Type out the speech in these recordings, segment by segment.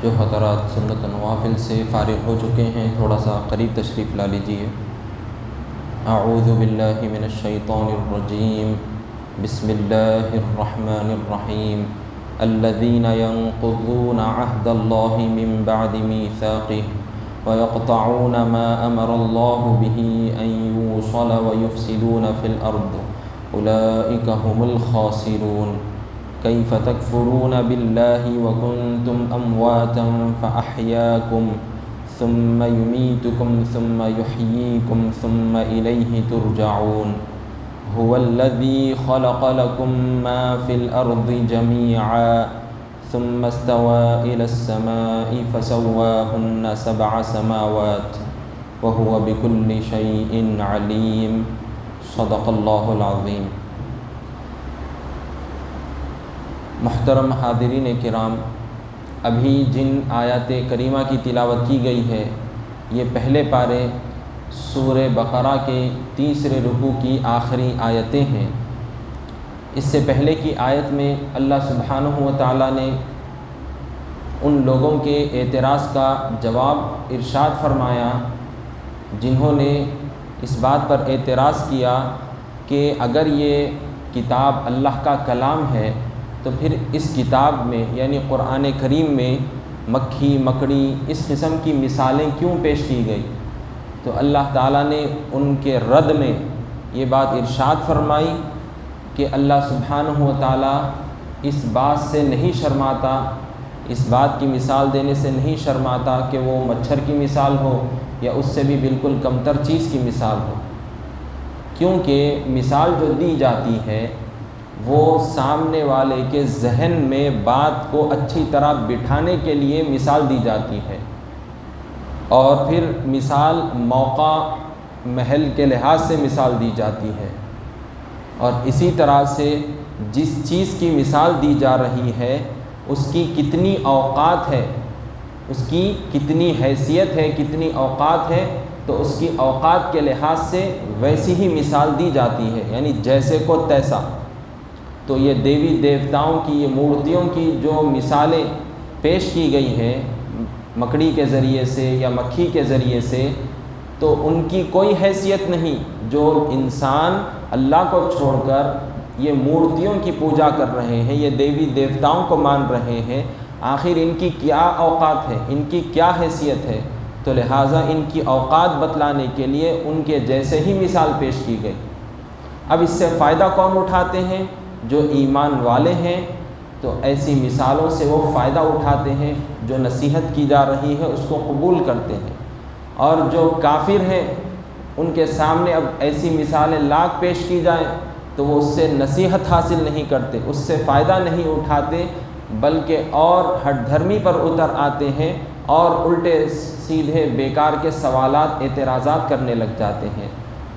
جو حضرات سنت نوافل سے فارغ ہو چکے ہیں تھوڑا سا قریب تشریف لا لیجیے۔ اعوذ باللہ من الشیطان الرجیم، بسم اللہ الرحمن الرحیم۔ الذین ينقضون عہد اللہ من بعد میثاقہ ويقطعون ما امر اللہ بہ ان یوصل ویفسدون فی الارض اولئک هم الخاسرون۔ کیف تکفرون باللہ وکنتم امواتا فاحیاکم ثم یمیتکم ثم یحییکم ثم الیہ ترجعون۔ هو الذی خلق لکم ما فی الارض جمیعا ثم استوى الى السماء فسواہن 7 سماوات وهو بكل شیء علیم۔ صدق اللہ العظیم۔ محترم حاضرین کرام، ابھی جن آیات کریمہ کی تلاوت کی گئی ہے یہ پہلے پارے سورہ بقرہ کے تیسرے رکوع کی آخری آیتیں ہیں۔ اس سے پہلے کی آیت میں اللہ سبحانہ و تعالیٰ نے ان لوگوں کے اعتراض کا جواب ارشاد فرمایا جنہوں نے اس بات پر اعتراض کیا کہ اگر یہ کتاب اللہ کا کلام ہے تو پھر اس کتاب میں یعنی قرآن کریم میں مکھی مکڑی اس قسم کی مثالیں کیوں پیش کی گئی؟ تو اللہ تعالیٰ نے ان کے رد میں یہ بات ارشاد فرمائی کہ اللہ سبحانہ و تعالیٰ اس بات سے نہیں شرماتا، اس بات کی مثال دینے سے نہیں شرماتا کہ وہ مچھر کی مثال ہو یا اس سے بھی بالکل کمتر چیز کی مثال ہو، کیونکہ مثال جو دی جاتی ہے وہ سامنے والے کے ذہن میں بات کو اچھی طرح بٹھانے کے لیے مثال دی جاتی ہے، اور پھر مثال موقع محل کے لحاظ سے مثال دی جاتی ہے، اور اسی طرح سے جس چیز کی مثال دی جا رہی ہے اس کی کتنی اوقات ہے، اس کی کتنی حیثیت ہے، کتنی اوقات ہے، تو اس کی اوقات کے لحاظ سے ویسی ہی مثال دی جاتی ہے، یعنی جیسے کو تیسا۔ تو یہ دیوی دیوتاؤں کی، یہ مورتیوں کی جو مثالیں پیش کی گئی ہیں مکڑی کے ذریعے سے یا مکھی کے ذریعے سے، تو ان کی کوئی حیثیت نہیں۔ جو انسان اللہ کو چھوڑ کر یہ مورتیوں کی پوجا کر رہے ہیں، یہ دیوی دیوتاؤں کو مان رہے ہیں، آخر ان کی کیا اوقات ہے، ان کی کیا حیثیت ہے؟ تو لہٰذا ان کی اوقات بتلانے کے لیے ان کے جیسے ہی مثال پیش کی گئی۔ اب اس سے فائدہ کون اٹھاتے ہیں؟ جو ایمان والے ہیں تو ایسی مثالوں سے وہ فائدہ اٹھاتے ہیں، جو نصیحت کی جا رہی ہے اس کو قبول کرتے ہیں، اور جو کافر ہیں ان کے سامنے اب ایسی مثالیں لاکھ پیش کی جائیں تو وہ اس سے نصیحت حاصل نہیں کرتے، اس سے فائدہ نہیں اٹھاتے، بلکہ اور ہٹ دھرمی پر اتر آتے ہیں اور الٹے سیدھے بیکار کے سوالات اعتراضات کرنے لگ جاتے ہیں۔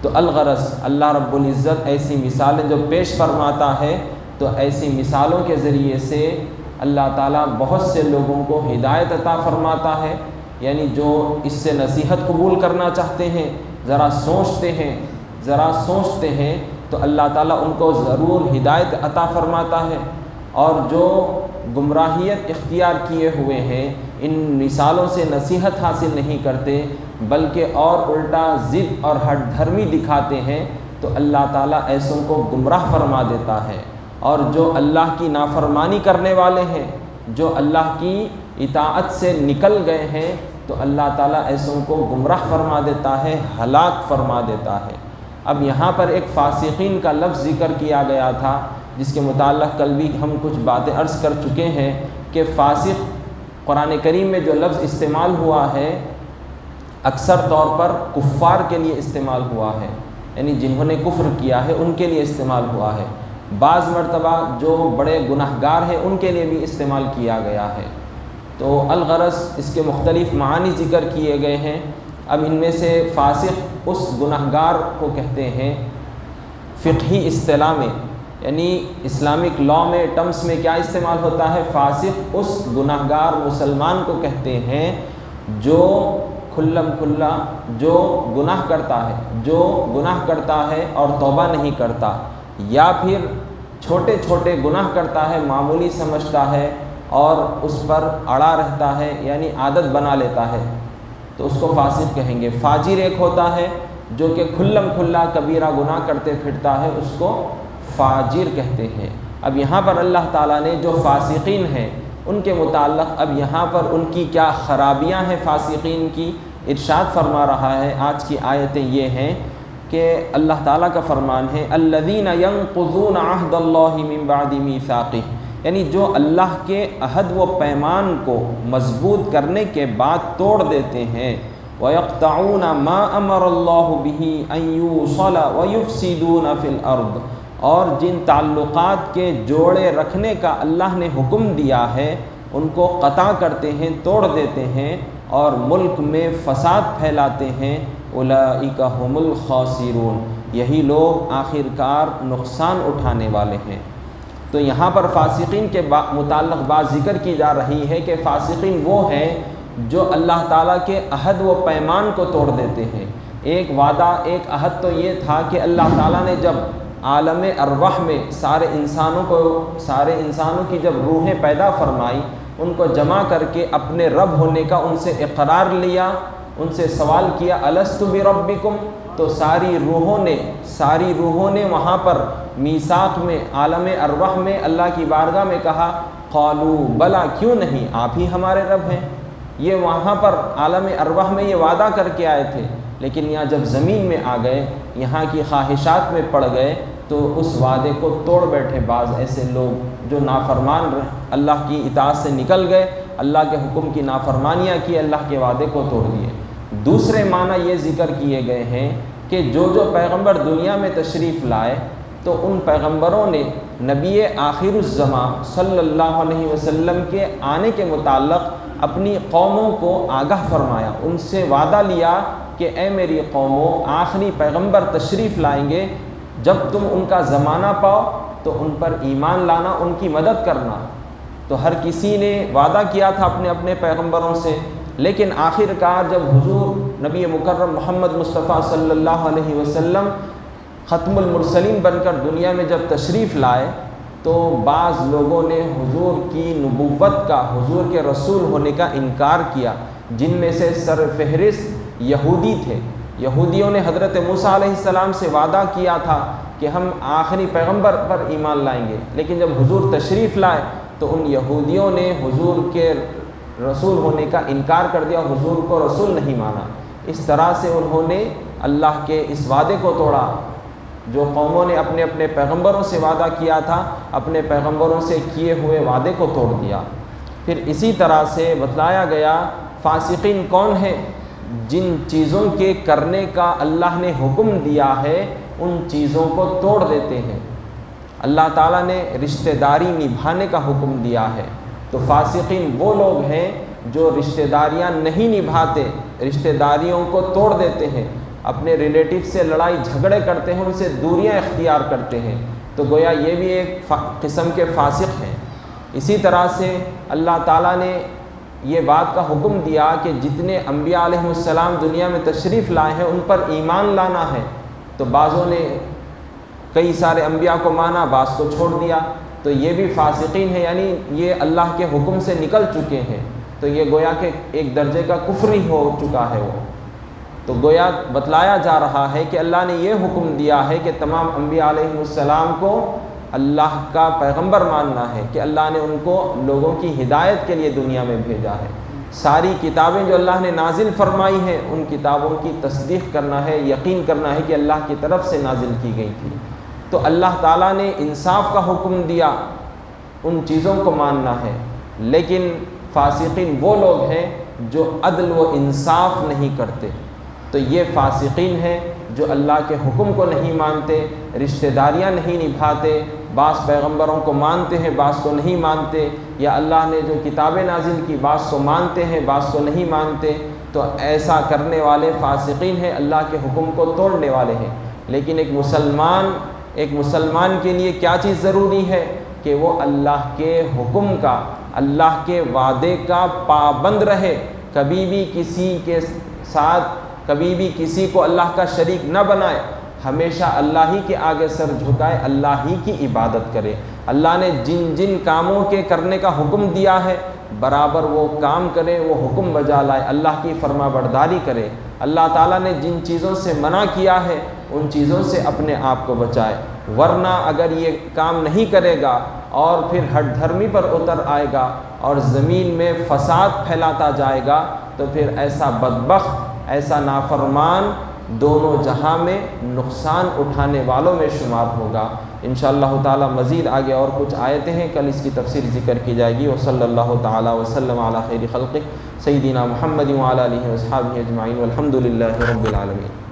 تو الغرض اللہ رب العزت ایسی مثالیں جو پیش فرماتا ہے تو ایسی مثالوں کے ذریعے سے اللہ تعالیٰ بہت سے لوگوں کو ہدایت عطا فرماتا ہے، یعنی جو اس سے نصیحت قبول کرنا چاہتے ہیں، ذرا سوچتے ہیں تو اللہ تعالیٰ ان کو ضرور ہدایت عطا فرماتا ہے، اور جو گمراہیت اختیار کیے ہوئے ہیں ان مثالوں سے نصیحت حاصل نہیں کرتے بلکہ اور الٹا ضد اور ہٹ دھرمی دکھاتے ہیں تو اللہ تعالیٰ ایسوں کو گمراہ فرما دیتا ہے، اور جو اللہ کی نافرمانی کرنے والے ہیں، جو اللہ کی اطاعت سے نکل گئے ہیں تو اللہ تعالیٰ ایسوں کو گمراہ فرما دیتا ہے، ہلاک فرما دیتا ہے۔ اب یہاں پر ایک فاسقین کا لفظ ذکر کیا گیا تھا جس کے متعلق کل بھی ہم کچھ باتیں عرض کر چکے ہیں کہ فاسق قرآن کریم میں جو لفظ استعمال ہوا ہے اکثر طور پر کفار کے لیے استعمال ہوا ہے، یعنی جنہوں نے کفر کیا ہے ان کے لیے استعمال ہوا ہے، بعض مرتبہ جو بڑے گناہگار ہیں ان کے لیے بھی استعمال کیا گیا ہے۔ تو الغرض اس کے مختلف معنی ذکر کیے گئے ہیں۔ اب ان میں سے فاسق اس گناہگار کو کہتے ہیں فقہی اصطلاح میں، یعنی اسلامک لاء میں ٹرمز میں کیا استعمال ہوتا ہے؟ فاسق اس گناہگار مسلمان کو کہتے ہیں جو کھلم کھلا جو گناہ کرتا ہے اور توبہ نہیں کرتا، یا پھر چھوٹے چھوٹے گناہ کرتا ہے، معمولی سمجھتا ہے اور اس پر اڑا رہتا ہے یعنی عادت بنا لیتا ہے تو اس کو فاسق کہیں گے۔ فاجر ایک ہوتا ہے جو کہ کھلم کھلا کبیرہ گناہ کرتے پھرتا ہے، اس کو فاجر کہتے ہیں۔ اب یہاں پر اللہ تعالیٰ نے جو فاسقین ہیں ان کے متعلق اب یہاں پر ان کی کیا خرابیاں ہیں فاسقین کی ارشاد فرما رہا ہے۔ آج کی آیتیں یہ ہیں کہ اللہ تعالیٰ کا فرمان ہے الذین ینقضون عہد اللہ من بعد میثاقہ، یعنی جو اللہ کے عہد و پیمان کو مضبوط کرنے کے بعد توڑ دیتے ہیں، وَيَقْطَعُونَ مَا أَمَرَ اللَّهُ بِهِ أَن يُوصَلَ وَيُفْسِدُونَ فِي الْأَرْضِ، اور جن تعلقات کے جوڑے رکھنے کا اللہ نے حکم دیا ہے ان کو قطع کرتے ہیں، توڑ دیتے ہیں اور ملک میں فساد پھیلاتے ہیں۔ اولئک هم الخاسرون، یہی لوگ آخر کار نقصان اٹھانے والے ہیں۔ تو یہاں پر فاسقین کے متعلق بات ذکر کی جا رہی ہے کہ فاسقین وہ ہیں جو اللہ تعالیٰ کے عہد و پیمان کو توڑ دیتے ہیں۔ ایک وعدہ، ایک عہد تو یہ تھا کہ اللہ تعالیٰ نے جب عالم ارواح میں سارے انسانوں کی جب روحیں پیدا فرمائی، ان کو جمع کر کے اپنے رب ہونے کا ان سے اقرار لیا، ان سے سوال کیا الست بربکم، تو ساری روحوں نے وہاں پر میثاق میں عالم ارواح میں اللہ کی بارگاہ میں کہا قالوا بلا، کیوں نہیں، آپ ہی ہمارے رب ہیں۔ یہ وہاں پر عالم ارواح میں یہ وعدہ کر کے آئے تھے، لیکن یہاں جب زمین میں آ گئے، یہاں کی خواہشات میں پڑ گئے تو اس وعدے کو توڑ بیٹھے۔ بعض ایسے لوگ جو نافرمان اللہ کی اطاعت سے نکل گئے، اللہ کے حکم کی نافرمانیاں کی، اللہ کے وعدے کو توڑ دیے۔ دوسرے معنی یہ ذکر کیے گئے ہیں کہ جو پیغمبر دنیا میں تشریف لائے تو ان پیغمبروں نے نبی آخر الزمان صلی اللہ علیہ وسلم کے آنے کے متعلق اپنی قوموں کو آگاہ فرمایا، ان سے وعدہ لیا کہ اے میری قوموں، آخری پیغمبر تشریف لائیں گے، جب تم ان کا زمانہ پاؤ تو ان پر ایمان لانا، ان کی مدد کرنا۔ تو ہر کسی نے وعدہ کیا تھا اپنے اپنے پیغمبروں سے، لیکن آخر کار جب حضور نبی مکرم محمد مصطفیٰ صلی اللہ علیہ وسلم ختم المرسلین بن کر دنیا میں جب تشریف لائے تو بعض لوگوں نے حضور کی نبوت کا، حضور کے رسول ہونے کا انکار کیا، جن میں سے سر فہرست یہودی تھے۔ یہودیوں نے حضرت موسیٰ علیہ السلام سے وعدہ کیا تھا کہ ہم آخری پیغمبر پر ایمان لائیں گے، لیکن جب حضور تشریف لائے تو ان یہودیوں نے حضور کے رسول ہونے کا انکار کر دیا، حضور کو رسول نہیں مانا۔ اس طرح سے انہوں نے اللہ کے اس وعدے کو توڑا جو قوموں نے اپنے اپنے پیغمبروں سے وعدہ کیا تھا، اپنے پیغمبروں سے کیے ہوئے وعدے کو توڑ دیا۔ پھر اسی طرح سے بتلایا گیا فاسقین کون ہیں، جن چیزوں کے کرنے کا اللہ نے حکم دیا ہے ان چیزوں کو توڑ دیتے ہیں۔ اللہ تعالیٰ نے رشتہ داری نبھانے کا حکم دیا ہے، تو فاسقین وہ لوگ ہیں جو رشتہ داریاں نہیں نبھاتے، رشتہ داریوں کو توڑ دیتے ہیں، اپنے ریلیٹیو سے لڑائی جھگڑے کرتے ہیں، ان سے دوریاں اختیار کرتے ہیں، تو گویا یہ بھی ایک قسم کے فاسق ہیں۔ اسی طرح سے اللہ تعالیٰ نے یہ بات کا حکم دیا کہ جتنے انبیاء علیہ السلام دنیا میں تشریف لائے ہیں ان پر ایمان لانا ہے، تو بعضوں نے کئی سارے انبیاء کو مانا، بعض کو چھوڑ دیا، تو یہ بھی فاسقین ہیں، یعنی یہ اللہ کے حکم سے نکل چکے ہیں، تو یہ گویا کہ ایک درجے کا کفر ہی ہو چکا ہے وہ۔ تو گویا بتلایا جا رہا ہے کہ اللہ نے یہ حکم دیا ہے کہ تمام انبیاء علیہ السلام کو اللہ کا پیغمبر ماننا ہے، کہ اللہ نے ان کو لوگوں کی ہدایت کے لیے دنیا میں بھیجا ہے۔ ساری کتابیں جو اللہ نے نازل فرمائی ہیں ان کتابوں کی تصدیق کرنا ہے، یقین کرنا ہے کہ اللہ کی طرف سے نازل کی گئی تھی۔ تو اللہ تعالیٰ نے انصاف کا حکم دیا، ان چیزوں کو ماننا ہے، لیکن فاسقین وہ لوگ ہیں جو عدل و انصاف نہیں کرتے۔ تو یہ فاسقین ہیں جو اللہ کے حکم کو نہیں مانتے، رشتہ داریاں نہیں نبھاتے، بعض پیغمبروں کو مانتے ہیں بعض کو نہیں مانتے، یا اللہ نے جو کتابیں نازل کی بعض کو مانتے ہیں بعض کو نہیں مانتے، تو ایسا کرنے والے فاسقین ہیں، اللہ کے حکم کو توڑنے والے ہیں۔ لیکن ایک مسلمان کے لیے کیا چیز ضروری ہے کہ وہ اللہ کے حکم کا، اللہ کے وعدے کا پابند رہے، کبھی بھی کسی کے ساتھ، کبھی بھی کسی کو اللہ کا شریک نہ بنائے، ہمیشہ اللہ ہی کے آگے سر جھکائے، اللہ ہی کی عبادت کرے۔ اللہ نے جن جن کاموں کے کرنے کا حکم دیا ہے برابر وہ کام کرے، وہ حکم بجا لائے، اللہ کی فرما برداری کرے۔ اللہ تعالیٰ نے جن چیزوں سے منع کیا ہے ان چیزوں سے اپنے آپ کو بچائے، ورنہ اگر یہ کام نہیں کرے گا اور پھر ہٹ دھرمی پر اتر آئے گا اور زمین میں فساد پھیلاتا جائے گا تو پھر ایسا بدبخت، ایسا نافرمان دونوں جہاں میں نقصان اٹھانے والوں میں شمار ہوگا۔ انشاءاللہ تعالی مزید آگے اور کچھ آیتیں ہیں، کل اس کی تفسیر ذکر کی جائے گی۔ وصلی اللہ تعالی وسلم علی خیر خلقہ سیدنا محمد وعلی آلہ واصحابہ اجمعین والحمد للہ رب العالمین۔